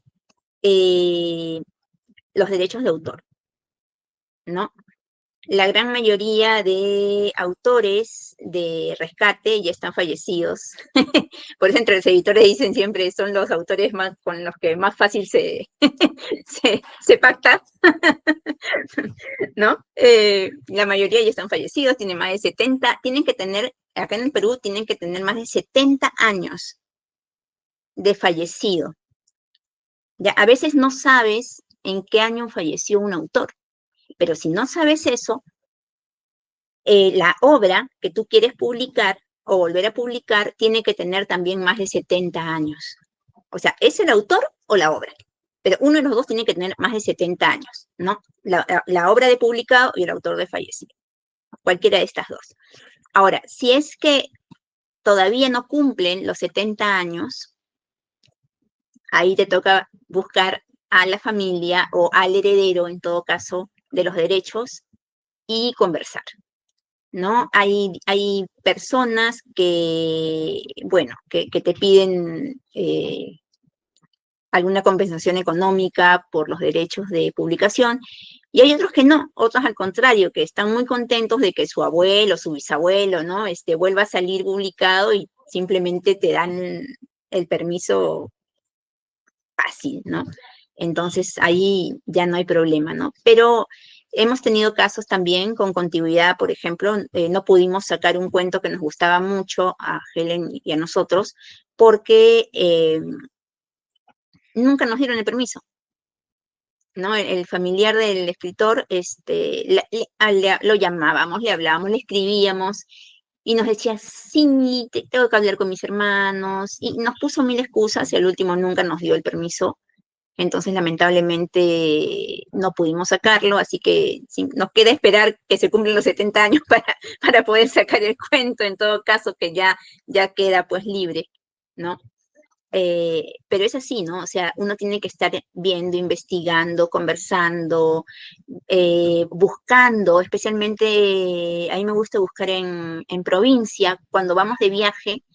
los derechos de autor, ¿no? La gran mayoría de autores de rescate ya están fallecidos. Por eso entre los editores dicen siempre son los autores más con los que más fácil se pacta, ¿no? La mayoría ya están fallecidos, tienen más de 70, tienen que tener, acá en el Perú, tienen que tener más de 70 años de fallecido. Ya, a veces no sabes en qué año falleció un autor, pero si no sabes eso, la obra que tú quieres publicar o volver a publicar tiene que tener también más de 70 años. O sea, ¿es el autor o la obra? Pero uno de los dos tiene que tener más de 70 años, ¿no? La obra de publicado y el autor de fallecido. Cualquiera de estas dos. Ahora, si es que todavía no cumplen los 70 años, ahí te toca buscar a la familia o al heredero, en todo caso, de los derechos y conversar, ¿no? Hay personas que, bueno, que te piden alguna compensación económica por los derechos de publicación Y hay otros que no, otros al contrario, que están muy contentos de que su abuelo, su bisabuelo, ¿no? Vuelva a salir publicado y simplemente te dan el permiso fácil, ¿no? Entonces ahí ya no hay problema, ¿no? Pero hemos tenido casos también con continuidad, por ejemplo, no pudimos sacar un cuento que nos gustaba mucho a Helen y a nosotros porque nunca nos dieron el permiso, ¿no? El familiar del escritor, lo llamábamos, le hablábamos, le escribíamos y nos decía, sí, tengo que hablar con mis hermanos, y nos puso mil excusas y al último nunca nos dio el permiso. Entonces, lamentablemente, no pudimos sacarlo, así que nos queda esperar que se cumplan los 70 años para poder sacar el cuento, en todo caso, que ya queda pues libre, ¿no? Pero es así, ¿no? O sea, uno tiene que estar viendo, investigando, conversando, buscando, especialmente a mí me gusta buscar en provincia, cuando vamos de viaje,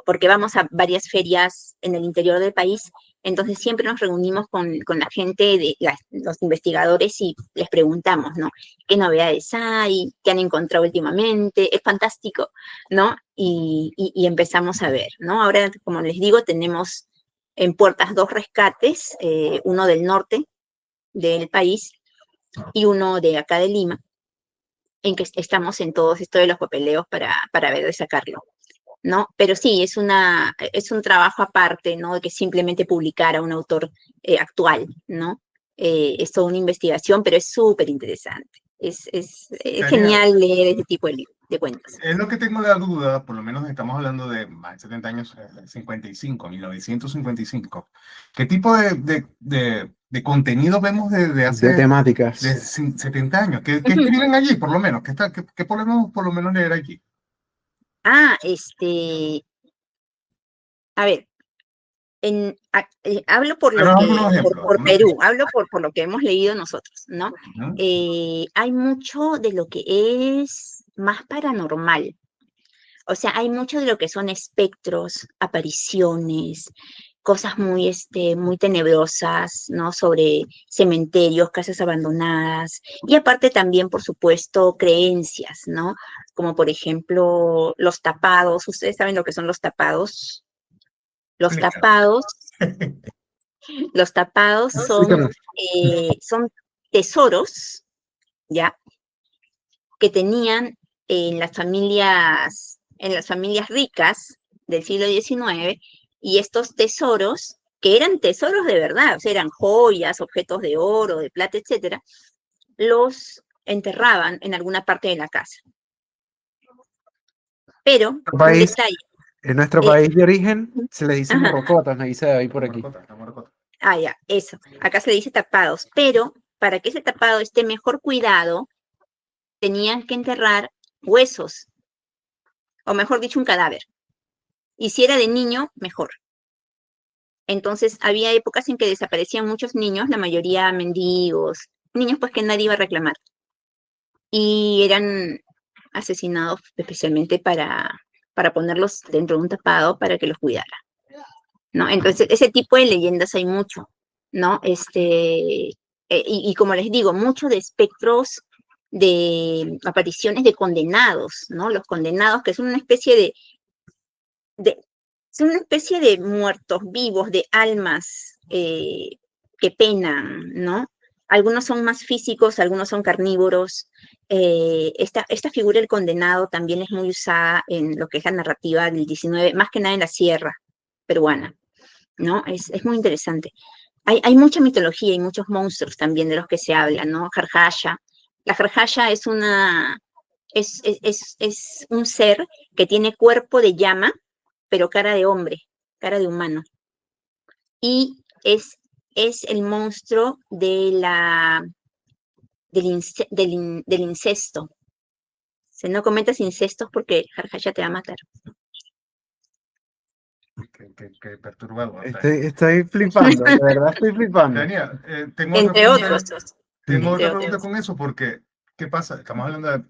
porque vamos a varias ferias en el interior del país, entonces siempre nos reunimos con la gente, los investigadores, y les preguntamos, ¿no? ¿Qué novedades hay? ¿Qué han encontrado últimamente? Es fantástico, ¿no? Y empezamos a ver, ¿no? Ahora, como les digo, tenemos en puertas 2 rescates, uno del norte del país y uno de acá de Lima, en que estamos en todo esto de los papeleos para ver de sacarlo, ¿no? Pero sí, es un trabajo aparte, ¿no? De que simplemente publicar a un autor actual, ¿no? Es toda una investigación, pero es súper interesante. Es genial leer este tipo de cuentos. Es lo que tengo la duda, por lo menos estamos hablando de más de 70 años, 1955. ¿Qué tipo de contenido vemos de hace... De temáticas. De 70 años? ¿Qué escriben allí, por lo menos? ¿Qué podemos por lo menos leer allí? A ver, hablo por Perú, hablo por lo que hemos leído nosotros, ¿no? Hay mucho de lo que es más paranormal. O sea, hay mucho de lo que son espectros, apariciones, cosas muy tenebrosas, ¿no? Sobre cementerios, casas abandonadas, y aparte también, por supuesto, creencias, ¿no? Como por ejemplo, los tapados. ¿Ustedes saben lo que son los tapados? Los tapados son tesoros, ¿ya? Que tenían en las familias ricas del siglo XIX, y estos tesoros, que eran tesoros de verdad, o sea, eran joyas, objetos de oro, de plata, etcétera, los enterraban en alguna parte de la casa. Pero, un detalle. En nuestro país de origen se le dice morrocotas, me dice ahí por aquí. Ya, eso. Acá se le dice tapados, pero para que ese tapado esté mejor cuidado, tenían que enterrar huesos, o mejor dicho, un cadáver. Y si era de niño, mejor. Entonces, había épocas en que desaparecían muchos niños, la mayoría mendigos, niños pues que nadie iba a reclamar. Y eran asesinados especialmente para ponerlos dentro de un tapado para que los cuidara, ¿no? Entonces, ese tipo de leyendas hay mucho, ¿no? Y como les digo, mucho de espectros, de apariciones de condenados, ¿no? Los condenados, que son una especie de muertos vivos, de almas que penan, ¿no? Algunos son más físicos, algunos son carnívoros. Esta figura del condenado también es muy usada en lo que es la narrativa del 19, más que nada en la sierra peruana, ¿no? Es muy interesante. Hay mucha mitología y muchos monstruos también de los que se habla, ¿no? Jarjaya. La jarjaya es un ser que tiene cuerpo de llama, pero cara de hombre, cara de humano. Y es el monstruo del incesto. Si no cometas incestos porque Jarjaya te va a matar. Qué perturbador. Estoy flipando, de verdad estoy flipando. Tania, Entre otros. Tengo otra pregunta con eso, porque, ¿qué pasa? Estamos hablando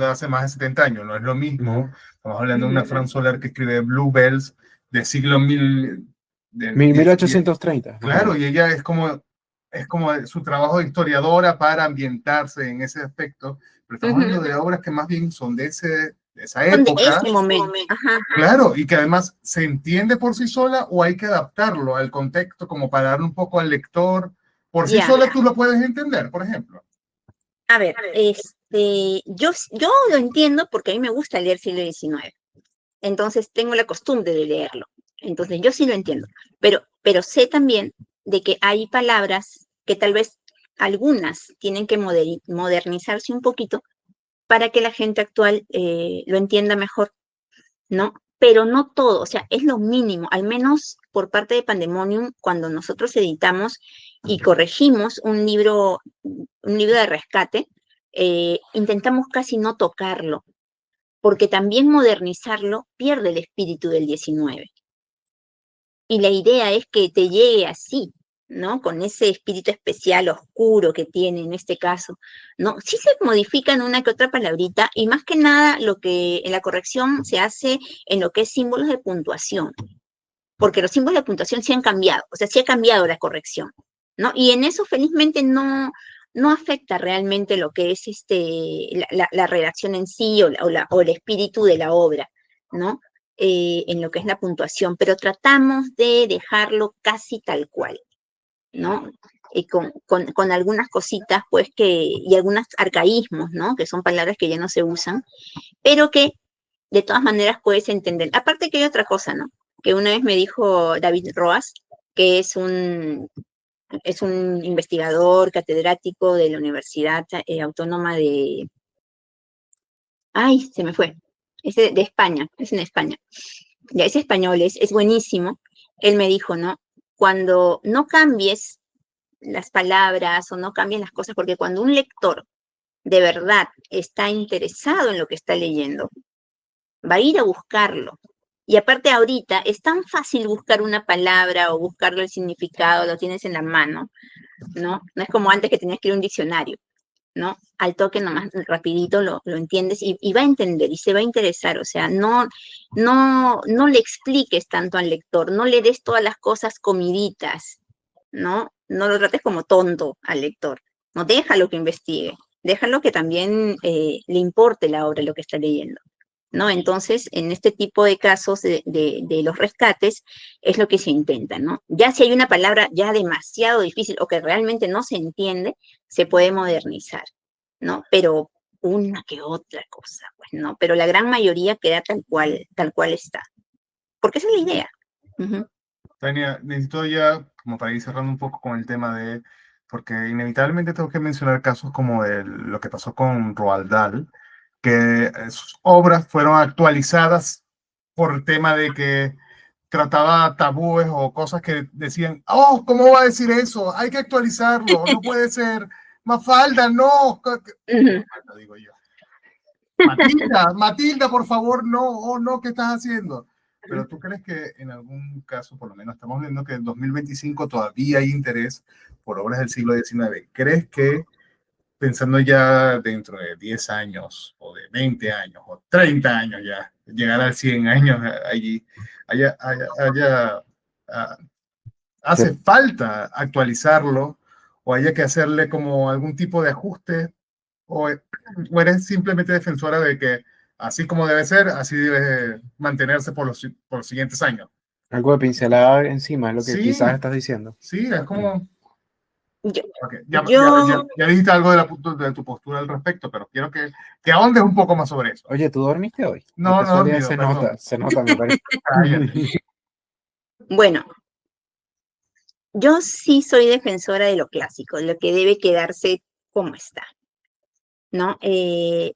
de hace más de 70 años, no es lo mismo. Estamos hablando de una Fran Soler que escribe Bluebells del siglo 1830. Claro, y ella es como es como su trabajo de historiadora para ambientarse en ese aspecto, pero estamos hablando de obras que más bien son de esa época. De ese momento. Ajá. Claro, y que además se entiende por sí sola o hay que adaptarlo al contexto como para darle un poco al lector. Por sí sola tú lo puedes entender, por ejemplo. A ver, yo lo entiendo porque a mí me gusta leer siglo XIX. Entonces tengo la costumbre de leerlo. Entonces yo sí lo entiendo. Pero sé también de que hay palabras que tal vez algunas tienen que modernizarse un poquito para que la gente actual lo entienda mejor, ¿no? Pero no todo, o sea, es lo mínimo, al menos por parte de Pandemonium, cuando nosotros editamos y corregimos un libro de rescate, intentamos casi no tocarlo, porque también modernizarlo pierde el espíritu del 19. Y la idea es que te llegue así, ¿no? Con ese espíritu especial, oscuro que tiene en este caso, ¿no? Sí se modifican una que otra palabrita y más que nada lo que en la corrección se hace en lo que es símbolos de puntuación, porque los símbolos de puntuación sí han cambiado, o sea, sí ha cambiado la corrección, ¿no? Y en eso felizmente no afecta realmente lo que es la redacción en sí o el espíritu de la obra, ¿no? En lo que es la puntuación, pero tratamos de dejarlo casi tal cual, ¿no? Con algunas cositas, pues, y algunos arcaísmos, ¿no? Que son palabras que ya no se usan, pero que de todas maneras puedes entender. Aparte que hay otra cosa, ¿no? Que una vez me dijo David Roas, que es un investigador catedrático de la Universidad Autónoma de... Ay, se me fue. Es de España, es en España. Ya es español, es buenísimo. Él me dijo, ¿no? Cuando no cambies las palabras o no cambies las cosas, porque cuando un lector de verdad está interesado en lo que está leyendo, va a ir a buscarlo. Y aparte ahorita es tan fácil buscar una palabra o buscarlo el significado, lo tienes en la mano, ¿no? No es como antes que tenías que ir a un diccionario, ¿no? Al toque nomás rapidito lo entiendes y va a entender y se va a interesar, o sea, no le expliques tanto al lector, no le des todas las cosas comiditas, ¿no? No lo trates como tonto al lector, no, déjalo que investigue, déjalo que también le importe la obra, lo que está leyendo, ¿no? Entonces, en este tipo de casos de los rescates, es lo que se intenta, ¿no? Ya si hay una palabra ya demasiado difícil o que realmente no se entiende, se puede modernizar, ¿no? Pero una que otra cosa, pues, ¿no? Pero la gran mayoría queda tal cual está. Porque esa es la idea. Tania, necesito ya, como para ir cerrando un poco con el tema porque inevitablemente tengo que mencionar casos como lo que pasó con Roald Dahl, que sus obras fueron actualizadas por el tema de que trataba tabúes o cosas que decían, oh, ¿cómo va a decir eso? Hay que actualizarlo, no puede ser. Mafalda, no. Digo yo. Matilda, por favor, no, oh, no, ¿qué estás haciendo? Pero ¿tú crees que en algún caso, por lo menos estamos viendo que en 2025 todavía hay interés por obras del siglo XIX? ¿Crees que pensando ya dentro de 10 años o de 20 años o 30 años ya, llegar a 100 años allí, hace falta actualizarlo o haya que hacerle como algún tipo de ajuste o eres simplemente defensora de que así como debe ser, así debe mantenerse por los siguientes años? Algo de pincelada encima es lo que quizás estás diciendo. Sí, es como... Okay. Ya dijiste algo de tu postura al respecto, pero quiero que ahondes un poco más sobre eso. Oye, ¿tú dormiste hoy? No, no dormido, se nota, me parece. Bueno, yo sí soy defensora de lo clásico, lo que debe quedarse como está, ¿no?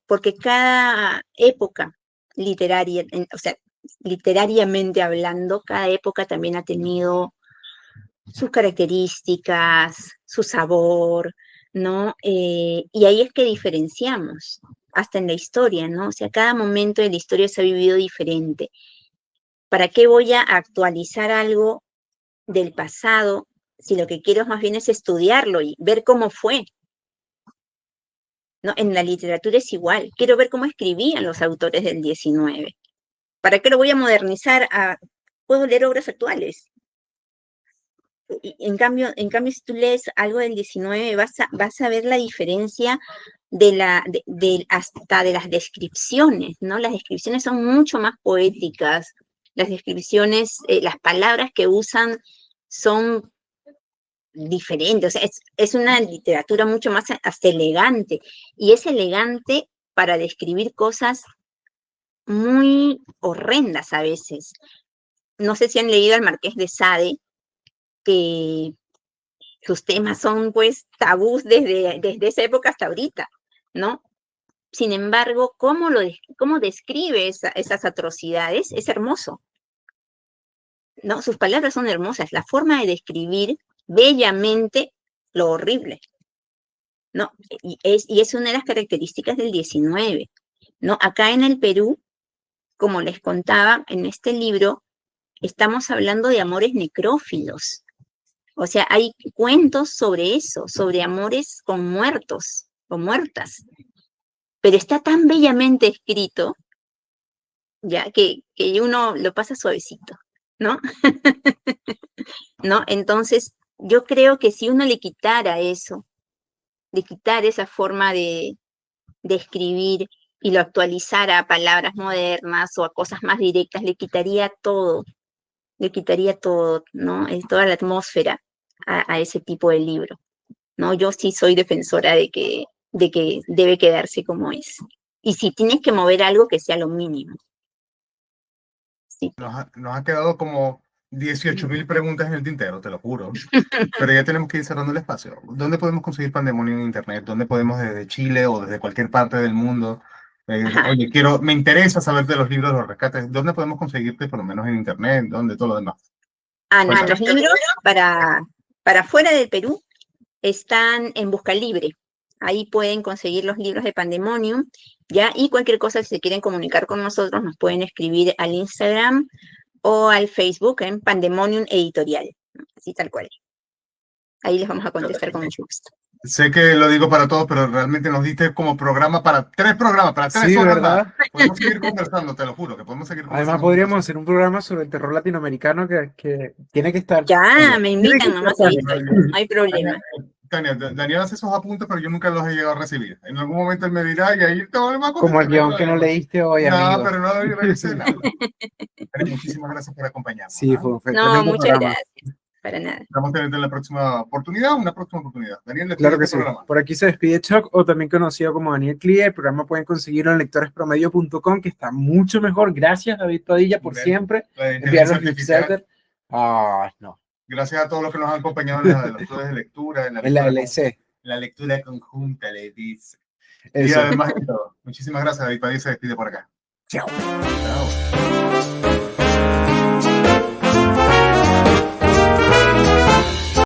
Porque cada época literaria, o sea, literariamente hablando, cada época también ha tenido sus características, su sabor, ¿no? Y ahí es que diferenciamos, hasta en la historia, ¿no? O sea, cada momento de la historia se ha vivido diferente. ¿Para qué voy a actualizar algo del pasado si lo que quiero más bien es estudiarlo y ver cómo fue? ¿No? En la literatura es igual. Quiero ver cómo escribían los autores del 19. ¿Para qué lo voy a modernizar? Puedo leer obras actuales. en cambio, si tú lees algo del 19, vas a ver la diferencia hasta de las descripciones, ¿no? Las descripciones son mucho más poéticas, las descripciones, las palabras que usan son diferentes, o sea, es una literatura mucho más hasta elegante, y es elegante para describir cosas muy horrendas a veces. No sé si han leído al Marqués de Sade, que sus temas son pues tabús desde esa época hasta ahorita, ¿no? Sin embargo, cómo describe esas atrocidades es hermoso, ¿no? Sus palabras son hermosas, la forma de describir bellamente lo horrible, ¿no? Y es una de las características del 19, ¿no? Acá en el Perú, como les contaba, en este libro estamos hablando de amores necrófilos. O sea, hay cuentos sobre eso, sobre amores con muertos o muertas. Pero está tan bellamente escrito, ya, que uno lo pasa suavecito, ¿no? ¿No? Entonces, yo creo que si uno le quitara eso, de quitar esa forma de escribir y lo actualizara a palabras modernas o a cosas más directas, le quitaría todo, ¿no? Toda la atmósfera a ese tipo de libro, ¿no? Yo sí soy defensora de que debe quedarse como es. Y si tienes que mover algo, que sea lo mínimo. Sí. Nos ha quedado como 18.000 preguntas en el tintero, te lo juro. Pero ya tenemos que ir cerrando el espacio. ¿Dónde podemos conseguir Pandemonium en internet? ¿Dónde podemos desde Chile o desde cualquier parte del mundo? Oye, me interesa saber de los libros de los rescates. ¿Dónde podemos conseguirte por lo menos en internet? ¿Dónde? Todo lo demás. Nuestros libros para fuera del Perú están en Busca Libre. Ahí pueden conseguir los libros de Pandemonium, ¿ya? Y cualquier cosa, si se quieren comunicar con nosotros, nos pueden escribir al Instagram o al Facebook en Pandemonium Editorial, así tal cual. Ahí les vamos a contestar con mucho gusto. Sé que lo digo para todos, pero realmente nos diste como programa para 3 programas, para 3 horas. ¿Verdad? Podemos seguir conversando, te lo juro, que podemos seguir conversando. Además, podríamos hacer un programa sobre el terror latinoamericano que tiene que estar. Ya, me invitan nomás, ahí estoy, no hay problema. Tania, Daniel hace esos apuntes, pero yo nunca los he llegado a recibir. En algún momento él me dirá, y ahí te volvemos a contestar. Como el guión que no leíste hoy, amigo. No, pero no revisé nada. Muchísimas gracias por acompañarnos. Sí, fue un No, muchas gracias. Para nada. Vamos a tener la próxima oportunidad, Daniel, claro que sí. Por aquí se despide Chuck, o también conocido como Daniel Clie. El programa pueden conseguirlo en lectorespromedio.com, que está mucho mejor. Gracias, David Padilla, por siempre enviarnos newsletter. No. Gracias a todos los que nos han acompañado en las clases de lectura, en la LC. En la lectura conjunta, le dice. Eso. Y además de todo, muchísimas gracias, David Padilla se despide por acá. Chao. Chao.